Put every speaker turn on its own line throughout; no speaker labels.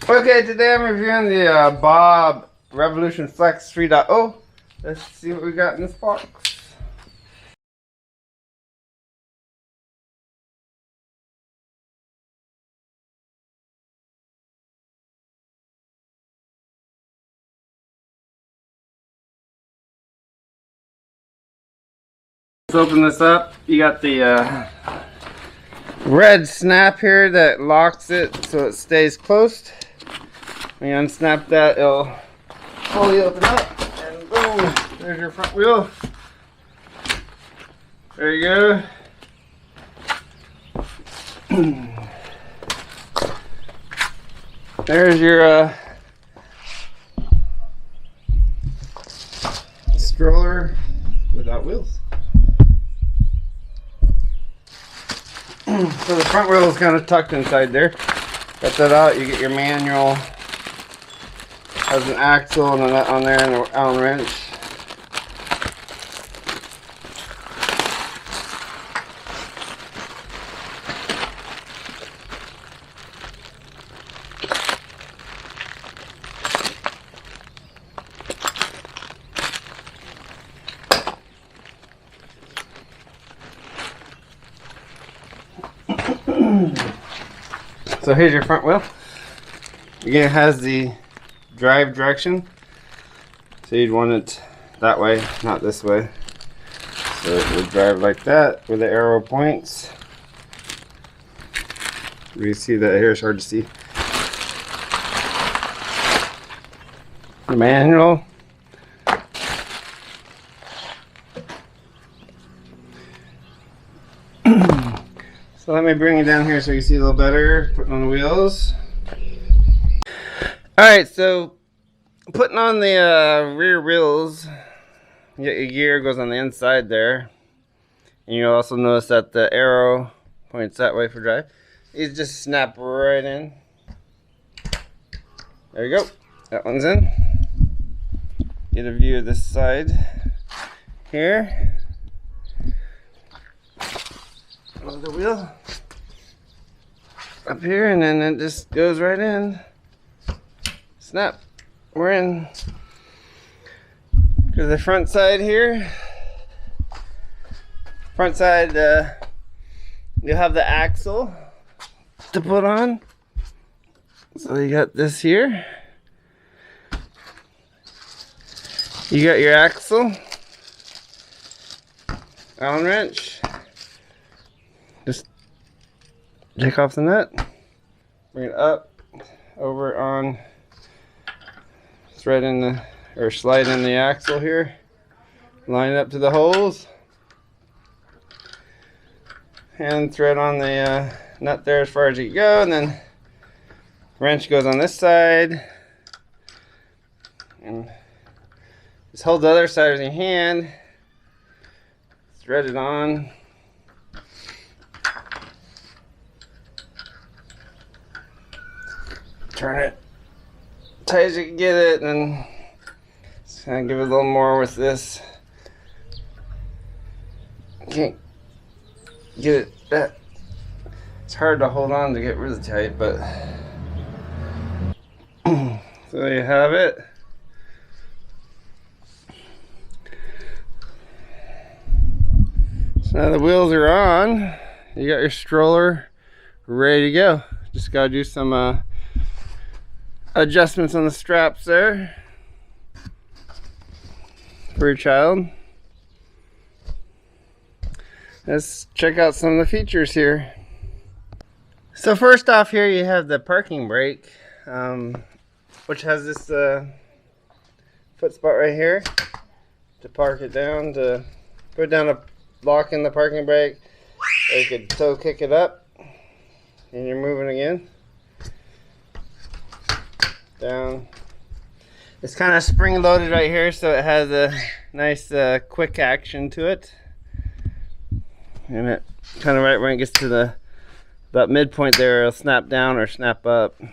Okay, today I'm reviewing the Bob Revolution Flex 3.0. Let's see what we got in this box. Let's open this up. You got the red snap here that locks it so it stays closed. When you unsnap that, it'll fully open up, and boom, there's your front wheel. There you go. There's your stroller without wheels. So the front wheel is kind of tucked inside there. Got that out, you get your manual. Has an axle and a nut on there and an Allen wrench. So here's your front wheel. Again, it has the drive direction. So you'd want it that way, not this way. So it would drive like that with the arrow points. You see that here? It's hard to see. The manual. So let me bring it down here so you see a little better. Putting on the wheels. Alright, so putting on the rear wheels, you get your gear goes on the inside there. And you'll also notice that the arrow points that way for drive. These just snap right in. There you go. That one's in. Get a view of this side here. The wheel up here, and then it just goes right in. Snap, we're in. Go to the front side here. Front side, you'll have the axle to put on. So you got this here. You got your axle, Allen wrench. Just take off the nut, bring it up, over on, thread in the, or slide in the axle here, line it up to the holes, and thread on the nut there as far as you can go, and then wrench goes on this side, and just hold the other side with your hand, thread it on. Turn it tight as you can get it, and just kind of give it a little more with this. Can't get it that. It's hard to hold on to get really tight, but so there you have it. So now the wheels are on. You got your stroller ready to go. Just gotta do some adjustments on the straps there for your child. Let's check out some of the features here. So first off here you have the parking brake, which has this foot spot right here to park it down, to put down a lock in the parking brake, or you could toe kick it up and you're moving again. Down. It's kind of spring loaded right here, so it has a nice quick action to it, and it kind of right when it gets to the about midpoint there, it'll snap down or snap up, and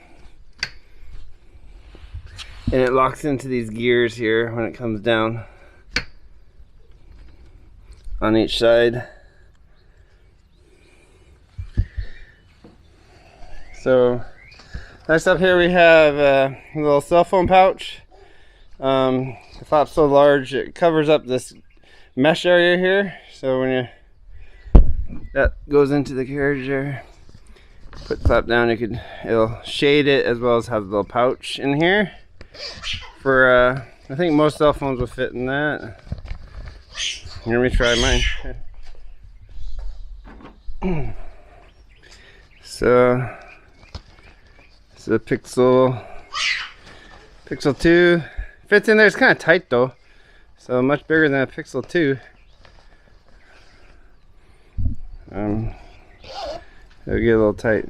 it locks into these gears here when it comes down on each side. So Next up here we have a little cell phone pouch. The flap's so large it covers up this mesh area here. So when that goes into the carriage there, put the flap down, it'll shade it as well as have a little pouch in here. For I think most cell phones will fit in that. Here, let me try mine. So it's a Pixel 2. Fits in there. It's kind of tight though, so much bigger than a Pixel 2. It'll get a little tight.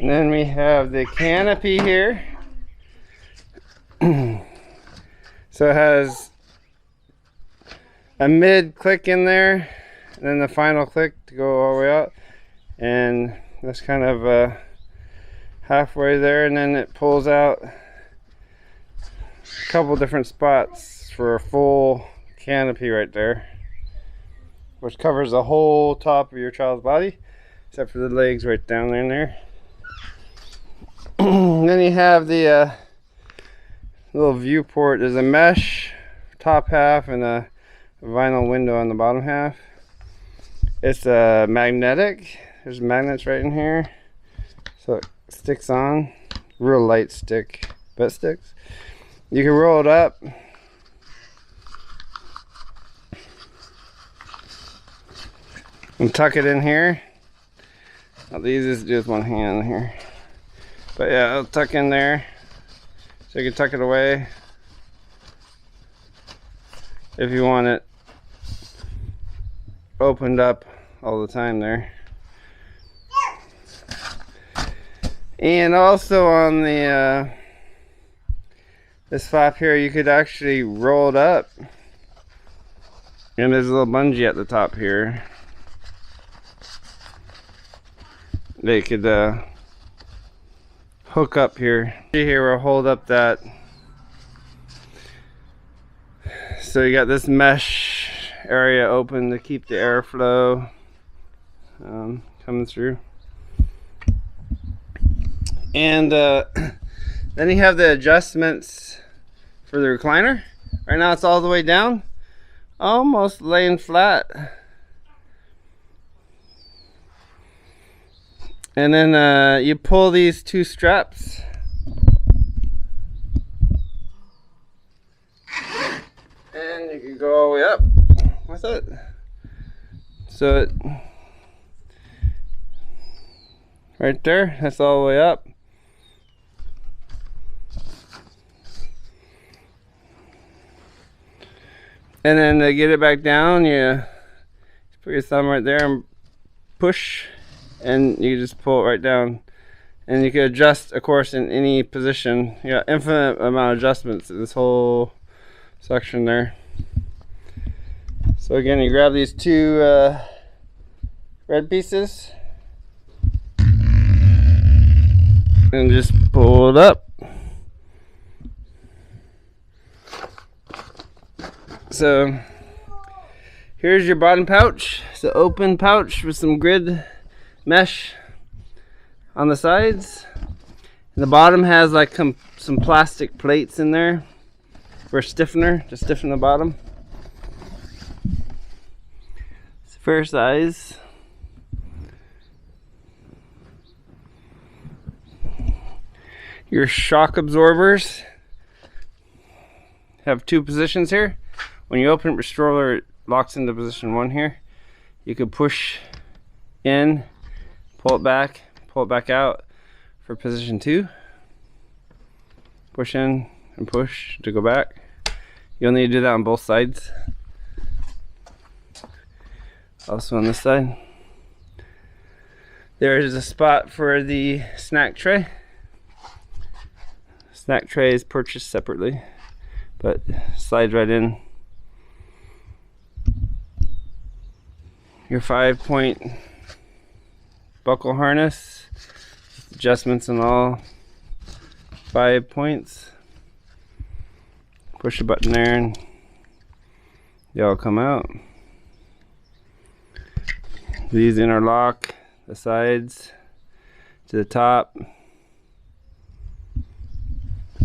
And then we have the canopy here. So it has a mid click in there, and then the final click to go all the way out, and that's kind of halfway there, and then it pulls out a couple different spots for a full canopy right there, which covers the whole top of your child's body except for the legs right down there in there. Then you have the little viewport. There's a mesh top half and a vinyl window on the bottom half. It's magnetic. There's magnets right in here, so it sticks on. Real light stick, but it sticks. You can roll it up and tuck it in here. Not the easiest to do with one hand here, but yeah, it'll tuck in there, so you can tuck it away if you want it opened up all the time there. And also on the this flap here, you could actually roll it up, and there's a little bungee at the top here. They could hook up here. Here will hold up that. So you got this mesh area open to keep the airflow coming through. And then you have the adjustments for the recliner. Right now it's all the way down, almost laying flat. And then you pull these two straps, and you can go all the way up with it. So it, right there, that's all the way up. And then to get it back down, you put your thumb right there and push, and you just pull it right down. And you can adjust, of course, in any position. You got infinite amount of adjustments in this whole section there. So again, you grab these two red pieces and just pull it up. So here's your bottom pouch. It's an open pouch with some grid mesh on the sides. And the bottom has like some plastic plates in there for a stiffener to stiffen the bottom. It's fair size. Your shock absorbers have two positions here. When you open up your stroller, it locks into position 1 here. You could push in, pull it back out for position 2. Push in and push to go back. You'll need to do that on both sides. Also on this side. There is a spot for the snack tray. Snack tray is purchased separately, but slides right in. Your 5-point buckle harness, adjustments in all 5 points. Push the button there and they all come out. These interlock the sides to the top.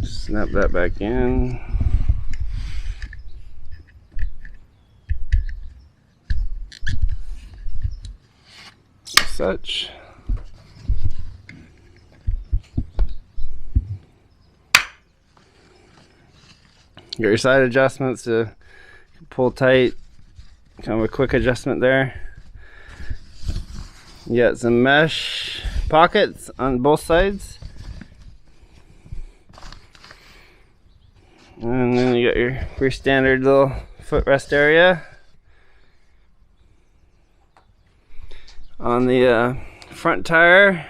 Snap that back in. Such. Get your side adjustments to pull tight. Kind of a quick adjustment there. You got some mesh pockets on both sides. And then you got your standard little footrest area. On the front tire,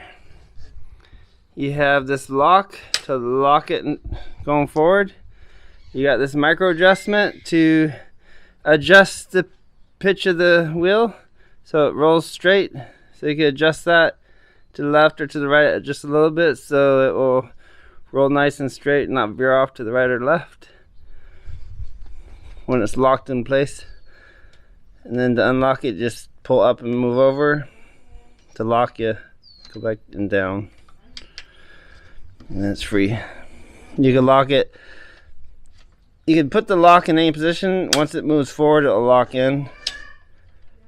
you have this lock to lock it going forward. You got this micro adjustment to adjust the pitch of the wheel so it rolls straight. So you can adjust that to the left or to the right just a little bit so it will roll nice and straight and not veer off to the right or left when it's locked in place. And then to unlock it, just pull up and move over. To lock, you go back and down, and then it's free. You can lock it. You can put the lock in any position. Once it moves forward, it'll lock in.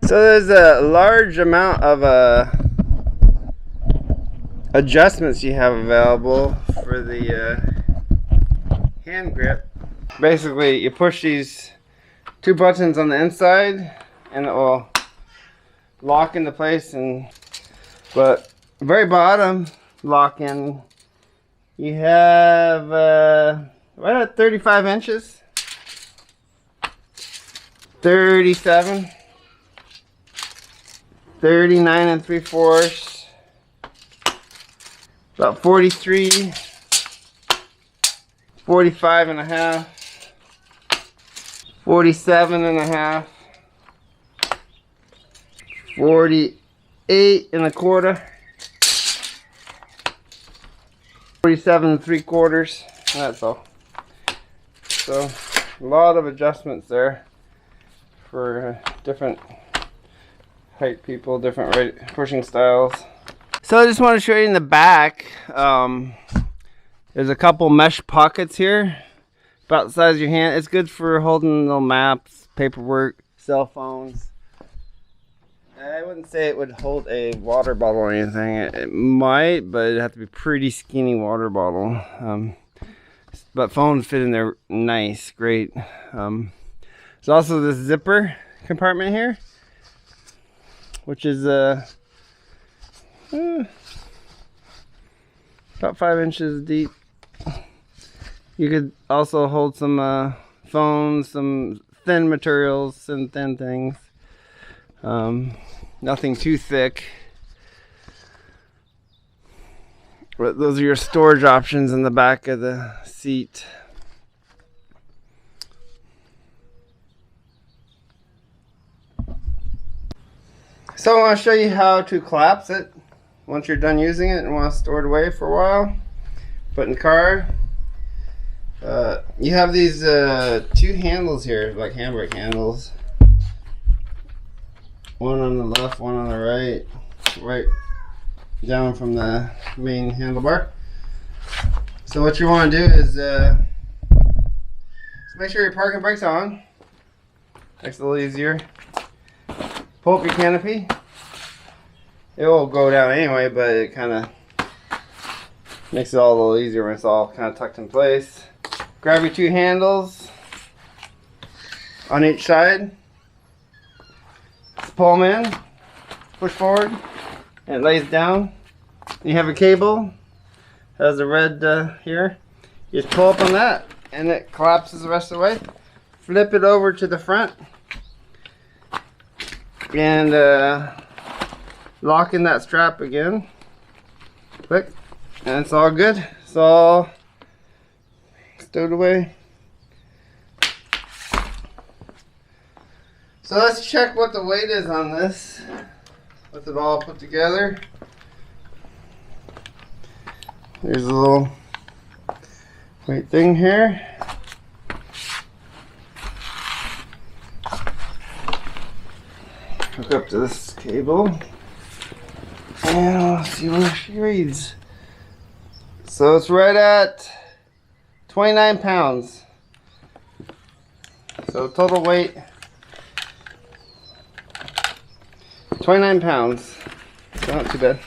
So there's a large amount of adjustments you have available for the hand grip. Basically, you push these two buttons on the inside, and it will lock into place. But very bottom lock in, you have right at 35 inches, 37, 39 3/4, about 43, 45 and a half, 47 and a half, 48 and a quarter, 47 3/4. That's all. So a lot of adjustments there for different height people, different pushing styles. So I just want to show you in the back. There's a couple mesh pockets here, about the size of your hand. It's good for holding little maps, paperwork, cell phones. I wouldn't say it would hold a water bottle or anything. It might, but it'd have to be a pretty skinny water bottle. But phones fit in there nice, great. There's also this zipper compartment here, which is about 5 inches deep. You could also hold some phones, some thin materials, some thin things. Nothing too thick. But those are your storage options in the back of the seat. So I want to show you how to collapse it once you're done using it and want to store it away for a while. Put in the car. You have these two handles here, like handbrake handles. One on the left, one on the right, right down from the main handlebar. So what you want to do is make sure your parking brake's on. Makes it a little easier. Pull up your canopy. It will go down anyway, but it kind of makes it all a little easier when it's all kind of tucked in place. Grab your two handles on each side. Just pull them in, push forward, and it lays down. You have a cable, has a red here. You just pull up on that, and it collapses the rest of the way. Flip it over to the front, and lock in that strap again. Click, and it's all good. It's all stowed away. So let's check what the weight is on this with it all put together. There's a little weight thing here. Hook up to this cable. And let's see what she reads. So it's right at 29 pounds. So total weight 29 pounds. So not too bad.